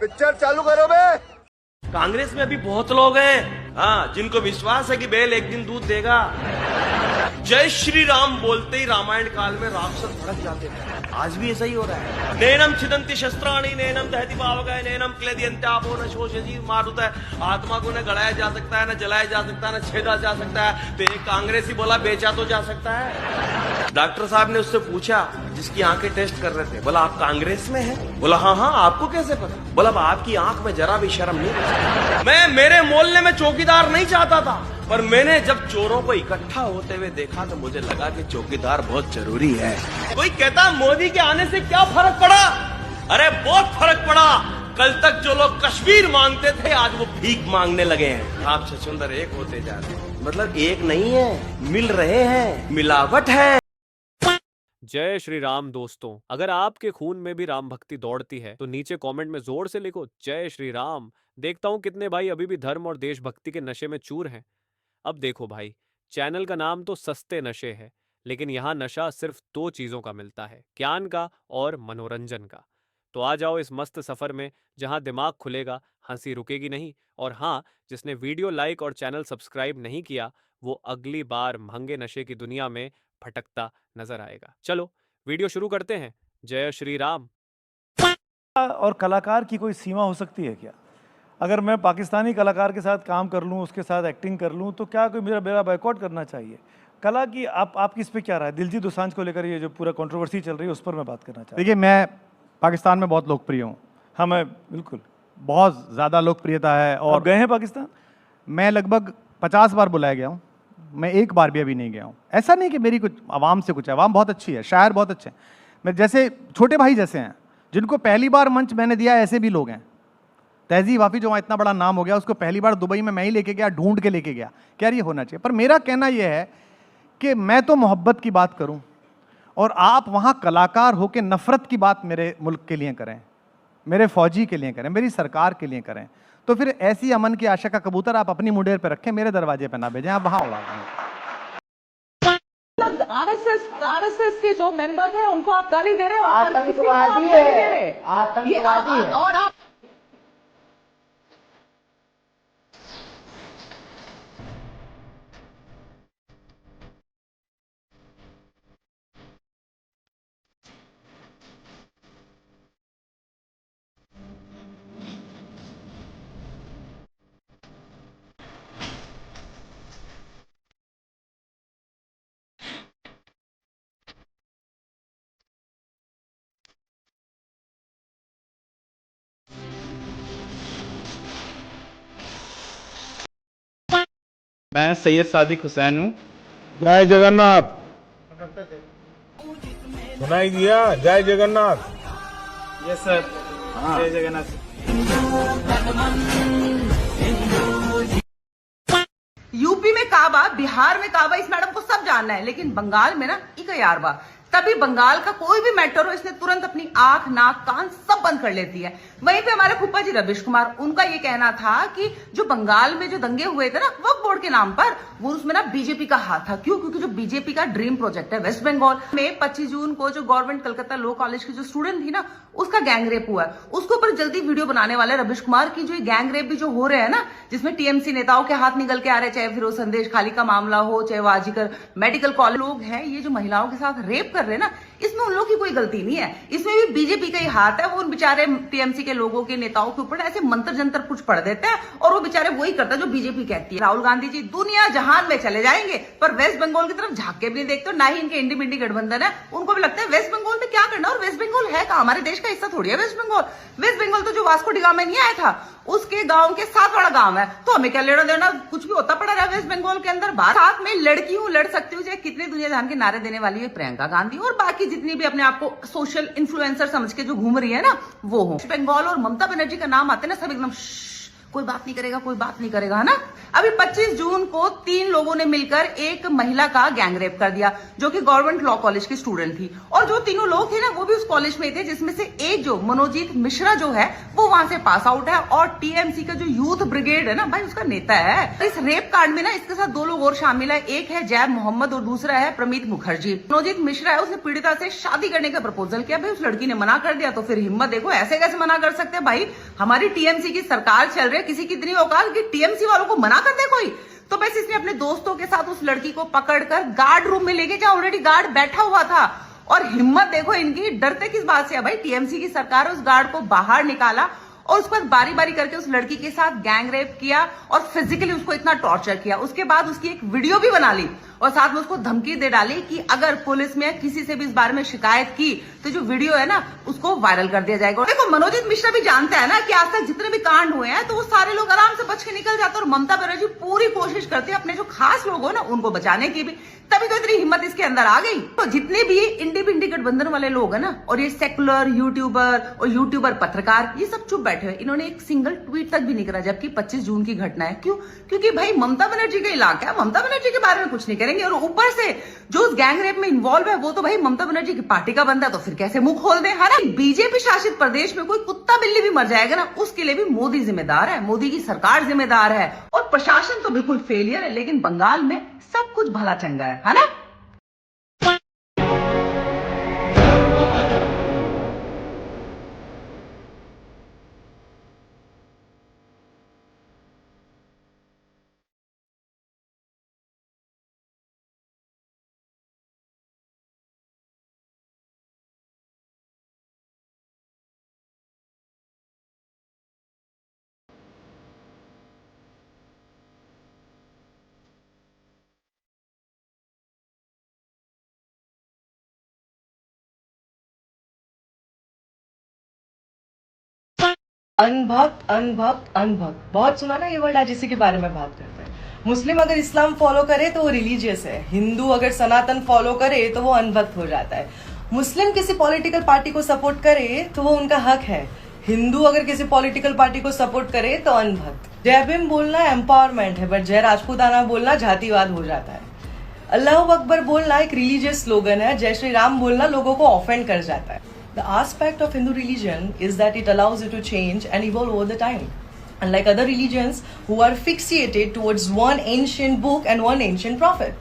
Picture चालू करो बे। कांग्रेस में अभी बहुत लोग हैं, हाँ, जिनको विश्वास है कि बैल एक दिन दूध देगा। जय श्री राम बोलते ही रामायण काल में राक्षस भड़क जाते थे। आज भी ऐसा ही हो रहा है। नैनम छिदंती शस्त्राणि नैनम दहति पावक नैनम क्लेदियंत्यापो न शोषयति मारुत है। आत्मा को न गड़ाया जा सकता है, न जलाया जा सकता है, न छेदा जा सकता है। तो एक कांग्रेसी बोला बेचा तो जा सकता है। डॉक्टर साहब ने उससे पूछा, जिसकी आंखें टेस्ट कर रहे थे, बोला आप कांग्रेस में हैं? बोला हाँ हाँ, आपको कैसे पता? बोला आपकी आंख में जरा भी शर्म नहीं। मैं मेरे मोहल्ले में चौकीदार नहीं चाहता था, पर मैंने जब चोरों को इकट्ठा होते हुए देखा तो मुझे लगा कि चौकीदार बहुत जरूरी है। कोई कहता मोदी के आने से क्या फर्क पड़ा? अरे बहुत फर्क पड़ा। कल तक जो लोग कश्मीर मांगते थे, आज वो भीख मांगने लगे हैं। आप छछूंदर एक होते जा रहे हैं, मतलब एक नहीं है, मिल रहे हैं, मिलावट है। जय श्री राम दोस्तों, अगर आपके खून में भी राम भक्ति दौड़ती है तो नीचे कमेंट में जोर से लिखो जय श्री राम। देखता हूं कितने भाई अभी भी धर्म और देशभक्ति के नशे में चूर हैं। अब देखो भाई, चैनल का नाम तो सस्ते नशे है, लेकिन यहाँ नशा सिर्फ दो चीजों का मिलता है, ज्ञान का और मनोरंजन का। तो आ जाओ इस मस्त सफर में, जहाँ दिमाग खुलेगा, हंसी रुकेगी नहीं। और हाँ, जिसने वीडियो लाइक और चैनल सब्सक्राइब नहीं किया, वो अगली बार महंगे नशे की दुनिया में भटकता नजर आएगा। चलो वीडियो शुरू करते हैं। जय श्री राम। और कलाकार की कोई सीमा हो सकती है क्या? अगर मैं पाकिस्तानी कलाकार के साथ काम कर लूं, उसके साथ एक्टिंग कर लूं, तो क्या कोई मेरा बायकॉट करना चाहिए? कला की आपकी इस पे क्या राय है? दिलजीत दोसांझ को लेकर ये जो पूरा कंट्रोवर्सी चल रही है, उस पर मैं बात करना चाहता हूँ। देखिए, मैं पाकिस्तान में बहुत लोकप्रिय हूँ। हाँ, मैं बिल्कुल, बहुत ज़्यादा लोकप्रियता है। और गए हैं पाकिस्तान? मैं लगभग 50 बार बुलाया गया हूँ, मैं एक बार भी अभी नहीं गया हूँ। ऐसा नहीं कि मेरी कुछ आवाम से कुछ है, आवाम बहुत अच्छी है, शायर बहुत अच्छे हैं। मैं जैसे छोटे भाई जैसे हैं, जिनको पहली बार मंच मैंने दिया, ऐसे भी लोग हैं। तहजीब वाफी जो वहाँ इतना बड़ा नाम हो गया, उसको पहली बार दुबई में मैं ही लेके गया, ढूंढ के लेके गया। क्या ये होना चाहिए? पर मेरा कहना यह है कि मैं तो मोहब्बत की बात करूँ, और आप वहाँ कलाकार होकर नफरत की बात मेरे मुल्क के लिए करें, मेरे फौजी के लिए करें, मेरी सरकार के लिए करें, तो फिर ऐसी अमन की आशा का कबूतर आप अपनी मुंडेर पे रखें, मेरे दरवाजे पे ना भेजें, आप वहाँ उड़ा दें। आरएसएस के जो मेंबर हैं उनको आप गाली दे रहे हो, आतंकवादी है, आतंकवादी है। और आप मैं सैयद सादिक हुसैन हूँ। जय जगन्नाथ। सुनाई दिया? जय जगन्नाथ। यस सर, जय जगन्नाथ। यूपी में काबा, बिहार में काबा, इस मैडम को सब जानना है, लेकिन बंगाल में ना इका यार बा। तभी बंगाल का कोई भी मैटर हो, इसने तुरंत अपनी आंख, नाक, कान सब बंद कर लेती है। वहीं पे हमारे फूफा जी रविश कुमार, उनका ये कहना था कि जो बंगाल में जो दंगे हुए थे ना वक्फ बोर्ड के नाम पर, वो उसमें ना बीजेपी का हाथ था। क्यों? क्योंकि जो बीजेपी का ड्रीम प्रोजेक्ट है वेस्ट बंगाल में, 25 जून को जो गवर्नमेंट कलकत्ता लॉ कॉलेज की जो स्टूडेंट थी ना, उसका गैंग रेप हुआ है। उसके ऊपर जल्दी वीडियो बनाने वाले रविश कुमार की जो गैंग रेप भी जो हो रहे हैं ना, जिसमें टीएमसी नेताओं के हाथ निकल के आ रहे हैं, चाहे फिरोज संदेश खाली का मामला हो, चाहे वाजीकर मेडिकल कॉलेज लोग हैं, ये जो महिलाओं के साथ रेप कर रहे हैं ना, इसमें उन लोगों की कोई गलती नहीं है, इसमें भी बीजेपी का ही हाथ है। वो उन बेचारे टीएमसी के लोगों के नेताओं के ऊपर ऐसे मंत्र जंतर कुछ पढ़ देते हैं, और वो बेचारे वही करता है जो बीजेपी कहती है। राहुल गांधी जी दुनिया जहान में चले जाएंगे, पर वेस्ट बंगाल की तरफ झांक के भी नहीं देखते, ना ही इनके इंडी बिंडी गठबंधन है। उनको भी लगता है वेस्ट बंगाल में क्या करना, और वेस्ट बंगाल है कहाँ? हमारे देश का हिस्सा थोड़ी है वेस्ट बंगाल। वेस्ट बंगाल तो जो वास्को डी गामा नहीं आया था, उसके गांव के साथ बड़ा गांव है, तो हमें क्या लेना देना? कुछ भी होता पड़ा रहा वेस्ट बंगाल के अंदर। बात साथ में लड़की हूं, लड़ सकती हूँ, चाहे कितने दुनिया जहान के नारे देने वाली है प्रियंका गांधी, और बाकी जितनी भी अपने आप को सोशल इन्फ्लुएंसर समझ के जो घूम रही है ना, वो हो। बंगाल और ममता बनर्जी का नाम आते ना, सब एकदम कोई बात नहीं करेगा, कोई बात नहीं करेगा, है ना। अभी 25 जून को 3 लोगों ने मिलकर एक महिला का गैंगरेप कर दिया, जो कि गवर्नमेंट लॉ कॉलेज की स्टूडेंट थी। और जो तीनों लोग थे ना, वो भी उस कॉलेज में थे, जिसमें से एक जो मनोजीत मिश्रा जो है वो वहां से पास आउट है, और टीएमसी का जो यूथ ब्रिगेड है ना भाई, उसका नेता है। इस रेप कांड में ना इसके साथ 2 लोग और शामिल है, एक है जैब मोहम्मद और दूसरा है प्रमीत मुखर्जी। मनोजीत मिश्रा है, उसने पीड़िता से शादी करने का प्रपोजल किया, भाई उस लड़की ने मना कर दिया, तो फिर हिम्मत देखो, ऐसे कैसे मना कर सकते हैं भाई। हमारी टीएमसी की सरकार चल रही है, किसी की इतनी औकात कि टीएमसी वालों को मना कर दे कोई। तो बस इसने अपने दोस्तों के साथ उस लड़की को पकड़कर गार्ड रूम में लेके, जहां ऑलरेडी गार्ड बैठा हुआ था, और हिम्मत देखो इनकी, डरते किस बात से है भाई। टीएमसी की सरकार है, उस गार्ड को बाहर निकाला और उसके बाद बारी बारी करके उस लड़की के साथ गैंग रेप किया और फिजिकली उसको इतना टॉर्चर किया। उसके बाद उसकी एक वीडियो भी बना ली और साथ में उसको धमकी दे डाली कि अगर पुलिस में किसी से भी इस बारे में शिकायत की तो जो वीडियो है ना उसको वायरल कर दिया जाएगा। देखो मनोजीत मिश्रा भी जानता है ना कि आज तक जितने भी कांड हुए हैं तो वो सारे लोग आराम से बच के निकल जाते हैं, और ममता बनर्जी पूरी कोशिश करती है अपने जो खास लोग हो ना उनको बचाने की भी। तभी तो इतनी हिम्मत इसके अंदर आ गई। तो जितने भी इंडी बिंडी गठबंधन वाले लोग हैं ना, और ये सेकुलर यूट्यूबर और यूट्यूबर पत्रकार, ये सब चुप बैठे हुए, इन्होंने एक सिंगल ट्वीट तक भी नहीं करा, जबकि 25 जून की घटना है। क्यों? क्योंकि भाई ममता बनर्जी का इलाका है, ममता बनर्जी के बारे में कुछ नहीं करेंगे। और ऊपर से जो उस गैंग रेप में इन्वॉल्व है वो तो भाई ममता बनर्जी की पार्टी का बंदा है, तो फिर कैसे मुंह खोल दे, है ना। बीजेपी शासित प्रदेश में कोई कुत्ता बिल्ली भी मर जाएगा ना, उसके लिए भी मोदी जिम्मेदार है, मोदी की सरकार जिम्मेदार है, और प्रशासन तो बिल्कुल फेलियर है। लेकिन बंगाल में सब कुछ भला चंगा है ना। अनभक्त अनभक्त अनभक्त, बहुत सुना ना ये वर्ड। आज इसी के बारे में बात करते हैं। मुस्लिम अगर इस्लाम फॉलो करे तो वो रिलीजियस है, हिंदू अगर सनातन फॉलो करे तो वो अनभक्त हो जाता है। मुस्लिम किसी पॉलिटिकल पार्टी को सपोर्ट करे तो वो उनका हक है, हिंदू अगर किसी पॉलिटिकल पार्टी को सपोर्ट करे तो अनभक्त। जय भीम बोलना एम्पावरमेंट है, बट जय राजपूताना बोलना जातिवाद हो जाता है। अल्लाह अकबर बोलना एक रिलीजियस स्लोगन है, जय श्री राम बोलना लोगों को ऑफेंड कर जाता है। The aspect of Hindu religion is that it allows you to change and evolve over the time. Unlike other religions who are fixated towards one ancient book and one ancient prophet.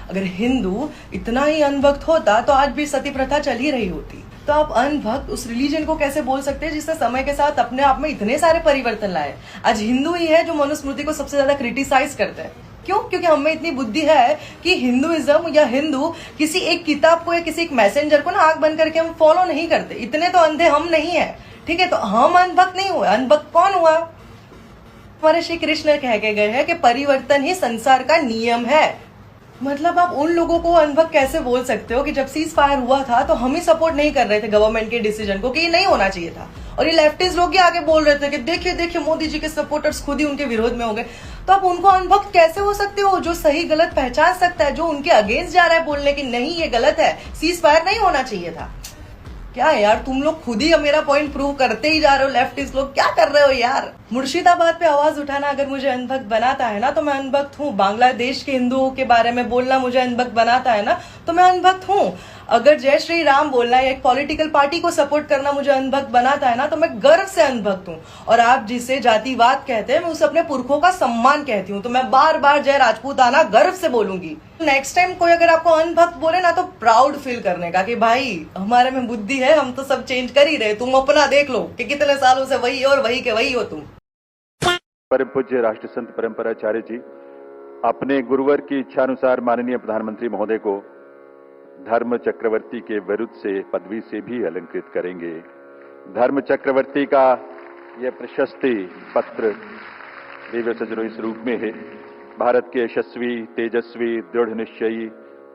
अगर हिंदू इतना ही अनभक्त होता तो आज भी सती प्रथा चल ही रही होती। तो आप अनभक्त उस रिलीजन को कैसे बोल सकते हैं जिसने समय के साथ अपने आप में इतने सारे परिवर्तन लाए। आज हिंदू ही है जो मनुस्मृति को सबसे ज्यादा क्रिटिसाइज करते हैं। क्यों? क्योंकि हमें इतनी बुद्धि है कि हिंदुइज्म या हिंदू किसी एक किताब को या किसी एक मैसेंजर को ना आंख बंद करके हम फॉलो नहीं करते। इतने तो अंधे हम नहीं है, ठीक है। तो हम अनभक्त नहीं हुए। अनभक्त कौन हुआ? हमारे श्री कृष्ण कह के गए हैं कि परिवर्तन ही संसार का नियम है। मतलब आप उन लोगों को अनभक्त कैसे बोल सकते हो कि जब सीज फायर हुआ था तो हम ही सपोर्ट नहीं कर रहे थे गवर्नमेंट के डिसीजन को कि ये नहीं होना चाहिए था, और ये लेफ्टिस्ट लोग ही आगे बोल रहे थे कि देखिए देखिए मोदी जी के सपोर्टर्स खुद ही उनके विरोध में हो गए। तो आप उनको अनभक्त कैसे हो सकते हो जो सही गलत पहचान सकता है, जो उनके अगेंस्ट जा रहा है बोलने की नहीं ये गलत है, सीज फायर नहीं होना चाहिए था। क्या है यार, तुम लोग खुद ही मेरा पॉइंट प्रूव करते ही जा रहे हो। लेफ्टिस्ट लोग क्या कर रहे हो यार। मुर्शिदाबाद पे आवाज उठाना अगर मुझे अनभक्त बनाता है ना तो मैं अनभक्त हूँ। बांग्लादेश के हिंदुओं के बारे में बोलना मुझे अनभक्त बनाता है ना तो मैं अनभक्त हूँ। अगर जय श्री राम बोलना या एक पॉलिटिकल पार्टी को सपोर्ट करना मुझे अनभक्त बनाता है ना तो मैं गर्व से अनभक्त हूँ। और आप जिसे जातिवाद कहते हैं मैं उसे अपने पुरखों का सम्मान कहती हूँ। तो मैं बार बार जय राजपूताना गर्व से बोलूंगी। नेक्स्ट टाइम कोई अगर आपको अनभक्त बोले ना तो प्राउड फील करने का कि भाई हमारे में बुद्धि है, हम तो सब चेंज कर ही रहे, तुम अपना देख लो कि कितने सालों से वही और वही के वही हो तुम। परम पूज्य राष्ट्र संत परम्पराचार्य जी अपने गुरुवर की इच्छानुसार माननीय प्रधानमंत्री महोदय को धर्म चक्रवर्ती के विरुद्ध से पदवी से भी अलंकृत करेंगे। धर्म चक्रवर्ती का यह प्रशस्ति पत्र दिव्य सजनो इस रूप में है। भारत के यशस्वी, तेजस्वी, दृढ़ निश्चयी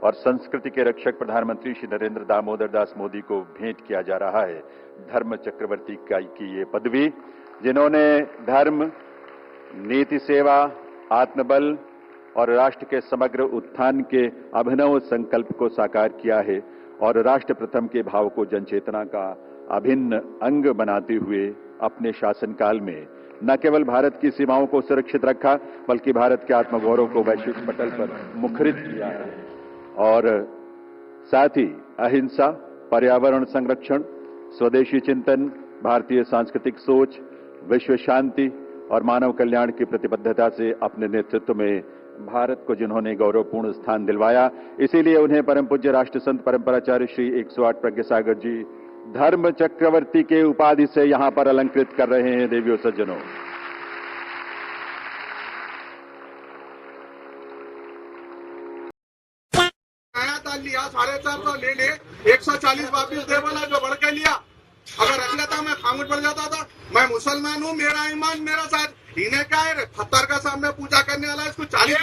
और संस्कृति के रक्षक प्रधानमंत्री श्री नरेंद्र दामोदर दास मोदी को भेंट किया जा रहा है धर्म चक्रवर्ती की ये पदवी, जिन्होंने धर्म, नीति सेवा, आत्मबल और राष्ट्र के समग्र उत्थान के अभिनव संकल्प को साकार किया है और राष्ट्र प्रथम के भाव को जनचेतना का अभिन्न अंग बनाते हुए अपने शासनकाल में न केवल भारत की सीमाओं को सुरक्षित रखा, बल्कि भारत के आत्मगौरव को वैश्विक पटल पर मुखरित किया है। और साथ ही अहिंसा, पर्यावरण संरक्षण, स्वदेशी चिंतन, भारतीय सांस्कृतिक सोच, विश्व शांति और मानव कल्याण की प्रतिबद्धता से अपने नेतृत्व में भारत को जिन्होंने गौरवपूर्ण स्थान दिलवाया, इसीलिए उन्हें परम पूज्य राष्ट्र संत परंपराचार्य श्री 108 प्रज्ञासागर जी धर्म चक्रवर्ती के उपाधि से यहां पर अलंकृत कर रहे हैं। देवियों सज्जनों, लिया 450 ले ले, 140 वापिस दे बोला, जो बढ़ के लिया। अगर रख लेता मैं खामोश पड़ जाता था। मैं मुसलमान हूँ, मेरा ईमान मेरा साथ। इन्हें क्या है, पत्थर का सामने पूजा करने वाला, इसको 40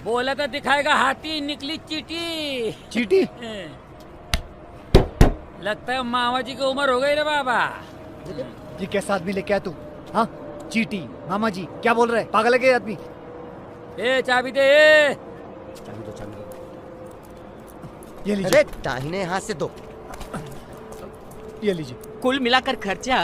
बोला तो दिखाएगा हाथी, निकली चीटी। चीटी? लगता है मामा जी की उम्र हो गई रे बाबा। ये कैसा आदमी लेके आया तू? हाँ, चीटी मामा जी क्या बोल रहे हैं? पागल है क्या आदमी? ए चाबी दे, ए चाबी दो, चाबी दो। ये लीजिए। दाहिने हाथ से दो। ये लीजिए। कुल मिलाकर खर्चा